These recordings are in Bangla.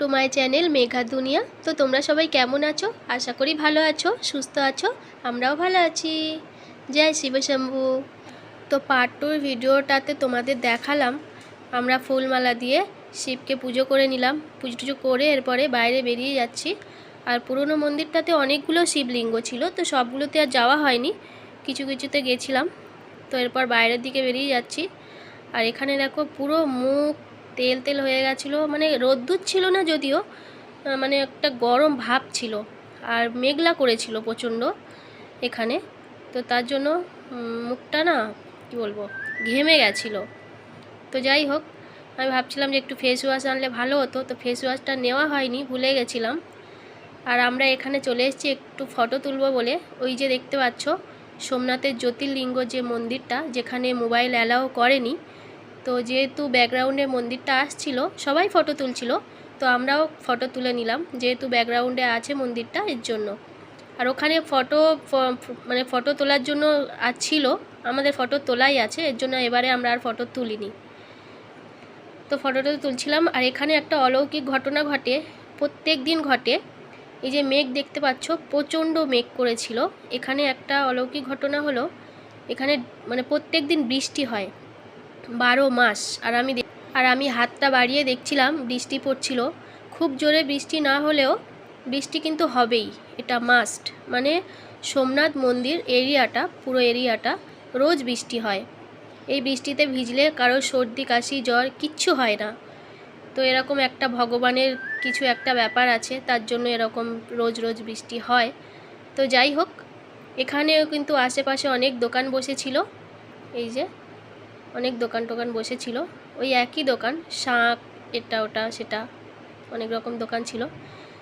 টু মাই চ্যানেল মেঘা দুনিয়া। তো তোমরা সবাই কেমন আছো? আশা করি ভালো আছো, সুস্থ আছো। আমরাও ভালো আছি। জয় শিবশম্ভু। তো পার্ট টুর ভিডিওটাতে তোমাদের দেখালাম আমরা ফুলমালা দিয়ে শিবকে পুজো করে নিলাম। পুজো টুজো করে এরপরে বাইরে বেরিয়ে যাচ্ছি। আর পুরনো মন্দিরটাতে অনেকগুলো শিবলিঙ্গ ছিল, তো সবগুলোতে আর যাওয়া হয়নি, কিছু কিছুতে গেছিলাম। তো এরপর বাইরের দিকে বেরিয়ে যাচ্ছি। আর এখানে দেখো পুরো মুখ তেল তেল হয়ে গেছিলো, মানে রোদ্দুর ছিল না যদিও, মানে একটা গরম ভাব ছিল আর মেঘলা করেছিল প্রচণ্ড এখানে। তো তার জন্য মুখটা না কী বলবো, ঘেমে গেছিলো। তো যাই হোক, আমি ভাবছিলাম যে একটু ফেস ওয়াশ আনলে ভালো হতো, তো ফেস ওয়াশটা নেওয়া হয়নি, ভুলে গেছিলাম। আর আমরা এখানে চলে এসেছি একটু ফটো তুলবো বলে। ওই যে দেখতে পাচ্ছ সোমনাথের জ্যোতির্লিঙ্গ যে মন্দিরটা, যেখানে মোবাইল অ্যালাও করেনি, তো যেহেতু ব্যাকগ্রাউন্ডে মন্দিরটা আসছিল, সবাই ফটো তুলছিল, তো আমরাও ফটো তুলে নিলাম, যেহেতু ব্যাকগ্রাউন্ডে আছে মন্দিরটা, এর জন্য। আর ওখানে মানে ফটো তোলার জন্য ছিল, আমাদের ফটো তোলাই আছে, এর জন্য এবারে আমরা আর ফটো তুলিনি। তো ফটোটা তুলছিলাম। আর এখানে একটা অলৌকিক ঘটনা ঘটে, প্রত্যেক দিন ঘটে। এই যে মেঘ দেখতে পাচ্ছ, প্রচণ্ড মেঘ করেছিল। এখানে একটা অলৌকিক ঘটনা হলো, এখানে মানে প্রত্যেক দিন বৃষ্টি হয় 12 মাস। আর আমি হাতটা বাড়িয়ে দেখছিলাম, বৃষ্টি পড়ছিল। খুব জোরে বৃষ্টি না হলেও বৃষ্টি কিন্তু হবেই, এটা মাস্ট। মানে সোমনাথ মন্দির এরিয়াটা, পুরো এরিয়াটা রোজ বৃষ্টি হয়। এই বৃষ্টিতে ভিজলে কারোর সর্দি কাশি জ্বর কিচ্ছু হয় না। তো এরকম একটা ভগবানের কিছু একটা ব্যাপার আছে, তার জন্য এরকম রোজ রোজ বৃষ্টি হয়। তো যাই হোক, এখানেও কিন্তু আশেপাশে অনেক দোকান বসেছিল। এই যে অনেক দোকান টোকান বসেছিল, ওই একই দোকান, শাঁখ এটা ওটা সেটা, অনেক রকম দোকান ছিল।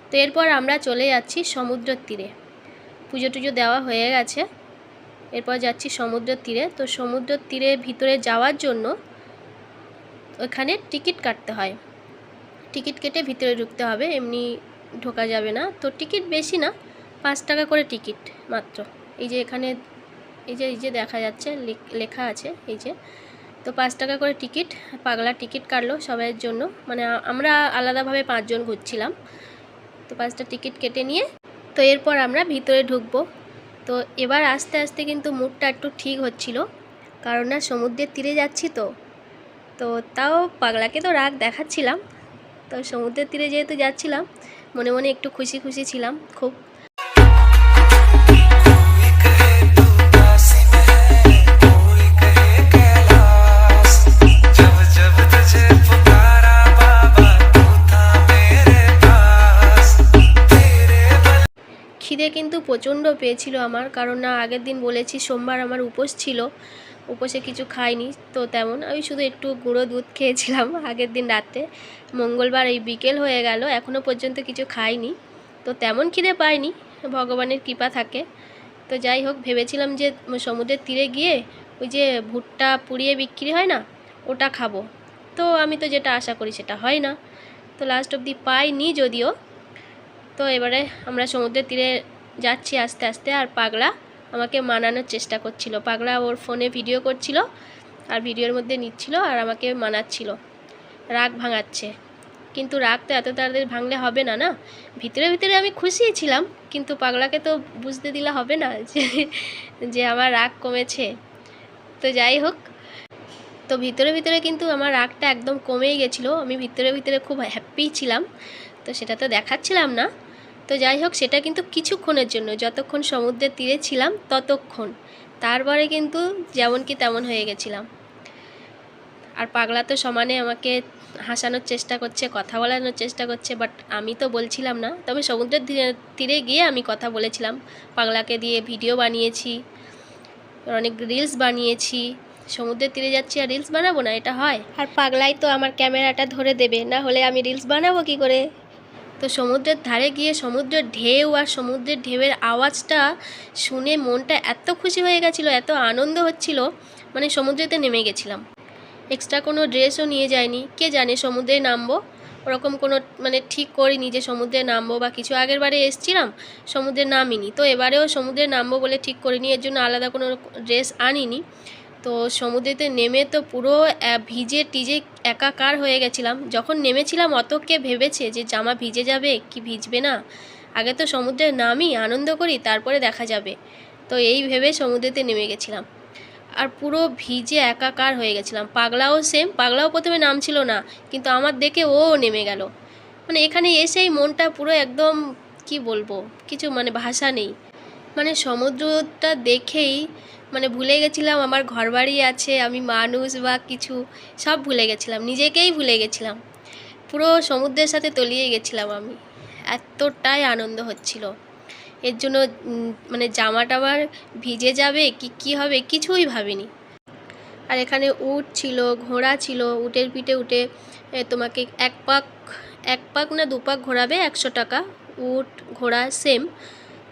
তো এরপর আমরা চলে যাচ্ছি সমুদ্রের তীরে। পুজো টুজো দেওয়া হয়ে গেছে, এরপর যাচ্ছি সমুদ্রের তীরে। তো সমুদ্রের তীরে ভিতরে যাওয়ার জন্য ওখানে টিকিট কাটতে হয়, টিকিট কেটে ভিতরে ঢুকতে হবে, এমনি ঢোকা যাবে না। তো টিকিট বেশি না, 5 টাকা করে টিকিট মাত্র। এই যে এখানে এই যে দেখা যাচ্ছে লেখা আছে, এই যে। তো 5 টাকা করে টিকিট, পাগলা টিকিট কাটলো সবাইয়ের জন্য, মানে আমরা আলাদাভাবে 5 জন ঘুরছিলাম। তো 5টা টিকিট কেটে নিয়ে তো এরপর আমরা ভিতরে ঢুকবো। তো এবার আস্তে আস্তে কিন্তু মুডটা একটু ঠিক হচ্ছিল, কারণ না সমুদ্রের তীরে যাচ্ছি। তো তাও পাগলাকে তো রাগ দেখাচ্ছিলাম। তো সমুদ্রের তীরে যেহেতু যাচ্ছিলাম, মনে মনে একটু খুশি খুশি ছিলাম খুব। খিদে কিন্তু প্রচণ্ড পেয়েছিল আমার, কারণ না আগের দিন বলেছি সোমবার আমার উপোস ছিল, উপোসে কিছু খাইনি। তো তেমন আমি শুধু একটু গুঁড়ো দুধ খেয়েছিলাম আগের দিন রাতে। মঙ্গলবার এই বিকেল হয়ে গেল, এখনও পর্যন্ত কিছু খাইনি। তো তেমন খিদে পাইনি, ভগবানের কৃপা থাকে। তো যাই হোক, ভেবেছিলাম যে সমুদ্রের তীরে গিয়ে ওই যে ভুট্টা পুড়িয়ে বিক্রি হয় না, ওটা খাবো। তো আমি তো যেটা আশা করি সেটা হয় না, তো লাস্ট অবধি পাইনি যদিও। তো এবারে আমরা সমুদ্রের তীরে যাচ্ছি আস্তে আস্তে। আর পাগলা আমাকে মানানোর চেষ্টা করছিল, পাগলা ওর ফোনে ভিডিও করছিল আর ভিডিওর মধ্যে নিচ্ছিল আর আমাকে মানাচ্ছিল, রাগ ভাঙাচ্ছে। কিন্তু রাগ তো এত তাড়াতাড়ি ভাঙলে হবে না, না। ভিতরে ভিতরে আমি খুশি ছিলাম, কিন্তু পাগলাকে তো বুঝতে দিলে হবে না যে আমার রাগ কমেছে। তো যাই হোক, তো ভিতরে ভিতরে কিন্তু আমার রাগটা একদম কমেই গেছিলো, আমি ভিতরে ভিতরে খুব হ্যাপি ছিলাম। তো সেটা তো দেখাচ্ছিলাম না। তো যাই হোক, সেটা কিন্তু কিছুক্ষণের জন্য, যতক্ষণ সমুদ্রের তীরে ছিলাম ততক্ষণ। তারপরে কিন্তু যেমন কি তেমন হয়ে গেছিলাম। আর পাগলা তো সমানে আমাকে হাসানোর চেষ্টা করছে, কথা বলানোর চেষ্টা করছে, বাট আমি তো বলছিলাম না। তবে সমুদ্রের তীরে গিয়ে আমি কথা বলেছিলাম, পাগলাকে দিয়ে ভিডিও বানিয়েছি, অনেক রিলস বানিয়েছি। সমুদ্রের তীরে যাচ্ছি আর রিলস বানাবো না, এটা হয়? আর পাগলাই তো আমার ক্যামেরাটা ধরে দেবে, না হলে আমি রিলস বানাবো কী করে? তো সমুদ্রের ধারে গিয়ে সমুদ্রের ঢেউ আর সমুদ্রের ঢেউয়ের আওয়াজটা শুনে মনটা এত খুশি হয়ে গেছিলো, এত আনন্দ হচ্ছিল, মানে সমুদ্রেতে নেমে গেছিলাম। এক্সট্রা কোনো ড্রেসও নিয়ে যাইনি, কে জানে সমুদ্রে নামবো, ওরকম কোনো মানে ঠিক করিনি যে সমুদ্রে নামবো বা কিছু। আগের বারে এসেছিলাম, সমুদ্রে নামিনি, তো এবারেও সমুদ্রে নামবো বলে ঠিক করিনি, এর জন্য আলাদা কোনো ড্রেস আনিনি। তো সমুদ্রেতে নেমে তো পুরো ভিজে টিজে একাকার হয়ে গেছিলাম। যখন নেমেছিলাম অত কে ভেবেছে যে জামা ভিজে যাবে কি ভিজবে না, আগে তো সমুদ্রে নামি আনন্দ করি তারপরে দেখা যাবে। তো এই ভেবে সমুদ্রেতে নেমে গেছিলাম আর পুরো ভিজে একাকার হয়ে গেছিলাম। পাগলাও সেম, পাগলাও প্রথমে নামছিল না, কিন্তু আমার দেখে ও নেমে গেল। মানে এখানে এসেই মনটা পুরো একদম কি বলবো, কিছু মানে ভাষা নেই। মানে সমুদ্রটা দেখেই মানে ভুলে গেছিলাম আমার ঘরবাড়ি আছে, আমি মানুষ বা কিছু, সব ভুলে গেছিলাম, নিজেকেই ভুলে গেছিলাম। পুরো সমুদ্রের সাথে তলিয়ে গেছিলাম আমি, এতটাই আনন্দ হচ্ছিল। এর জন্য মানে জামা টামার ভিজে যাবে কি হবে কিছুই ভাবিনি। আর এখানে উট ছিল, ঘোড়া ছিল, উটের পিঠে উঠে তোমাকে এক পাক না 2 পাক ঘোরাবে 100 টাকা। উট ঘোড়া সেম।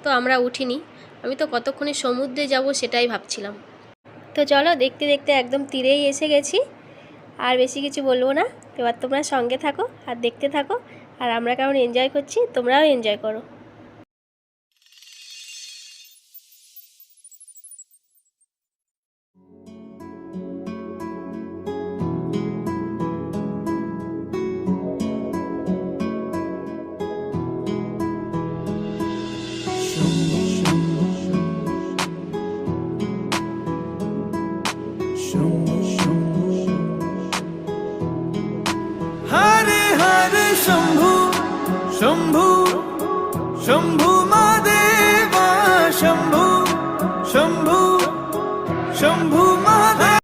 তো আমরা উঠিনি, আমি তো কতক্ষণে সমুদ্রে যাব সেটাই ভাবছিলাম। তো চলো দেখতে দেখতে একদম তীরেই এসে গেছি, আর বেশি কিছু বলবো না। এবার তোমরা সঙ্গে থাকো আর দেখতে থাকো, আর আমরা কেমন এনজয় করছি তোমরাও এনজয় করো। हरे हरे शंभु शंभु शंभु महादेवा शंभु शंभु शंभु महादेव।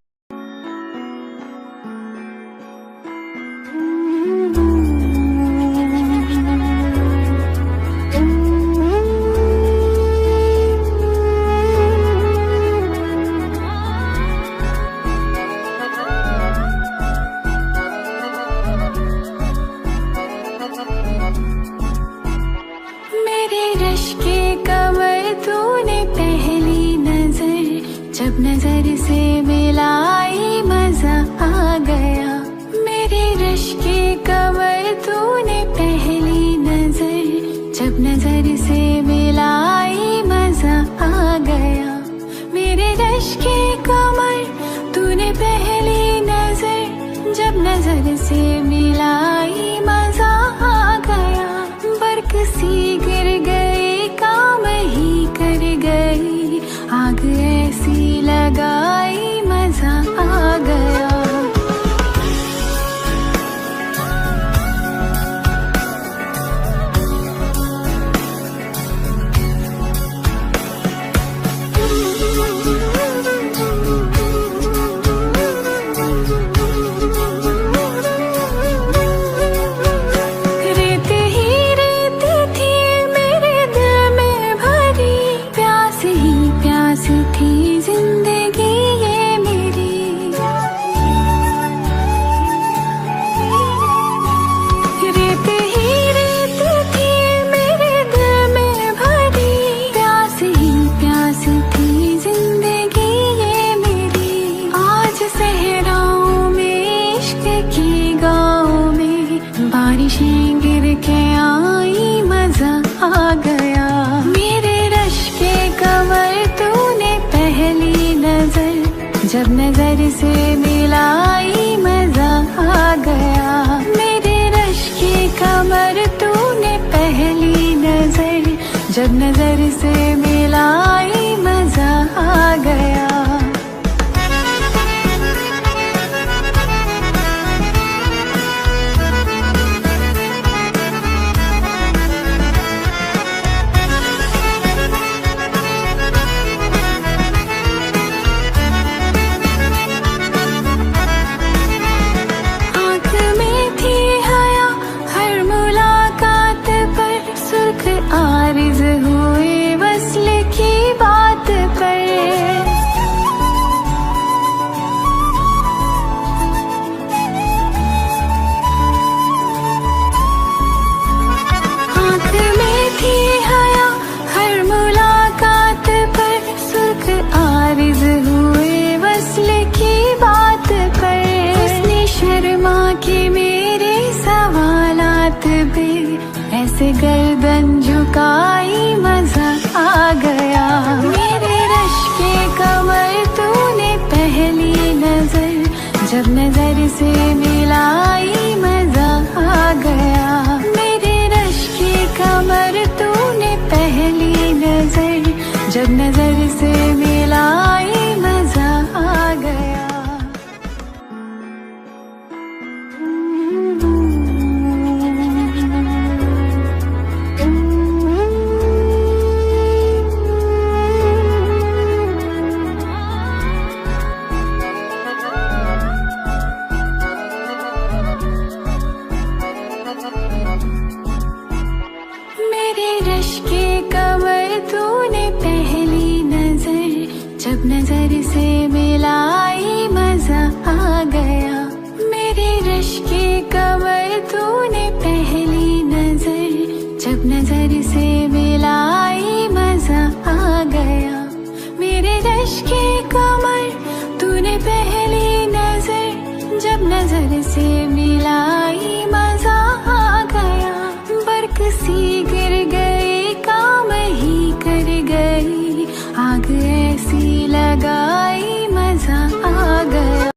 जब नजर से मिलाई मजा आ गया, मेरे रश के कमर तूने पहली नजर, जब नजर से मिलाई मजा आ गया। मेरे रश के कमर तूने पहली नजर, जब नजर से मिलाई मजा आ गया। बरक सी गिर गई काम ही कर गई, आग ऐसी लगाई मजा आ गया। रेत ही रेत थी मेरे दिल में भरी, प्यास ही प्यास थी जिंदगी ये मेरी। रेत ही रेत थी मेरे दिल में भरी, प्यास ही प्यास थी जिंदगी ये मेरी। आज सहराओं में इश्क की गाँव में बारिशें गिर के आई मजा आ गया। मेरे रश के कमर तूने पहली नजर, जब नजर से मिलाई मजा आ गया। मेरे रश के कमर तूने पहली नजर, जब नजर से मिलाई मजा आ गया। आँख में थी हया हर मुलाकात पर, सुर्ख आरिज़ हुए वस्ल जब नजर से मिलाई मजा आ गया। मेरे रश के कमर तूने पहली नजर, जब नजर से मिलाई मजा आ गया। मेरे रश के कमर तूने पहली नजर, जब नजर से मिलाई मजा आ गया। मेरे रश के कमर तूने पहली नजर, जब नजर से मिलाई मजा आ गया। बरक सी गिर गई काम ही कर गई, आग ऐसी लगाई मजा आ गया।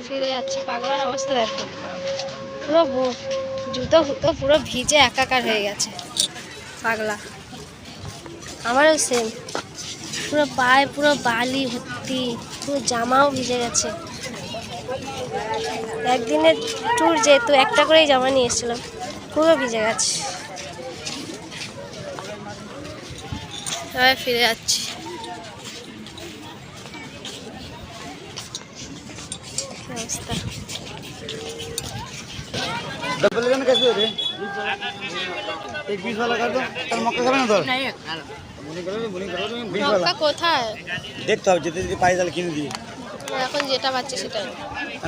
ফিরে যাচ্ছে। পাগলার অবস্থা দেখো, পুরো জুতো ফুতো পুরো ভিজে একাকার হয়ে গেছে। পাগলা আমারও সেম, পুরো পায়ে পুরো বালি ভর্তি, পুরো জামাও ভিজে গেছে। একদিনের ট্যুর যেহেতু একটা করেই জামা নিয়ে এসেছিলাম, পুরো ভিজে গেছে। ফিরে যাচ্ছি। অবস্থা डबल गन कैसे रे? एक 20 वाला कर दो। कल मक्का खाবে না তোর? মনে করো 20 वाला। কোথায় দেখতে হবে যেতে যদি পাই তাহলে কিনে দিই। এখন যেটা পাচ্ছি সেটাই।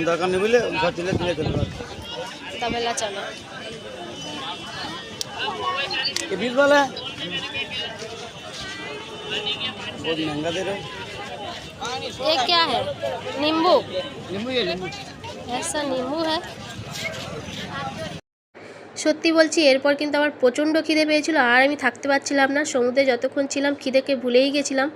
দরকার নেই বুঝলে, ঘর দিলে দিলে চলবে। दाबेला चना। ये 20 वाला है, बहुत महंगा दे रहे हो। ये क्या है? नींबू। नींबू, ये नींबू। ऐसा नींबू है। সত্যি বলছি এরপর কিন্তু আমার প্রচণ্ড খিদে পেয়েছিল, আর আমি থাকতে পারছিলাম না। সমুদ্রে যতক্ষণ ছিলাম খিদেকে ভুলেই গেছিলাম,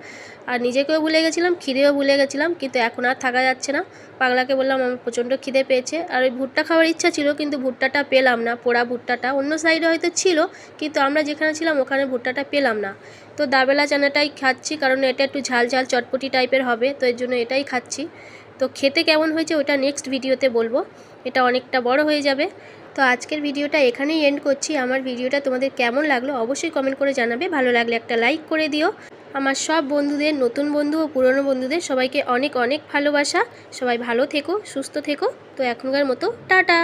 আর নিজেকেও ভুলে গেছিলাম, খিদেও ভুলে গেছিলাম, কিন্তু এখন আর থাকা যাচ্ছে না। পাগলাকে বললাম আমার প্রচণ্ড খিদে পেয়েছে, আর ওই ভুট্টা খাওয়ার ইচ্ছা ছিল, কিন্তু ভুট্টাটা পেলাম না। পোড়া ভুট্টাটা অন্য সাইডে হয়তো ছিল, কিন্তু আমরা যেখানে ছিলাম ওখানে ভুট্টাটা পেলাম না। তো দাবেলা চানাটাই খাচ্ছি, কারণ এটা একটু ঝাল ঝাল চটপটি টাইপের হবে, তো এর জন্য এটাই খাচ্ছি। তো খেতে কেমন হয়েছে ওটা নেক্সট ভিডিওতে বলবো, এটা অনেকটা বড় হয়ে যাবে। তো আজকের ভিডিওটা এখানেই এন্ড করছি। আমার ভিডিওটা তোমাদের কেমন লাগলো অবশ্যই কমেন্ট করে জানাবে, ভালো লাগলে একটা লাইক করে দিও। আমার সব বন্ধুদের, নতুন বন্ধু ও পুরনো বন্ধুদের সবাইকে অনেক অনেক ভালোবাসা। সবাই ভালো থেকো, সুস্থ থেকো। তো এখনকার মতো টাটা।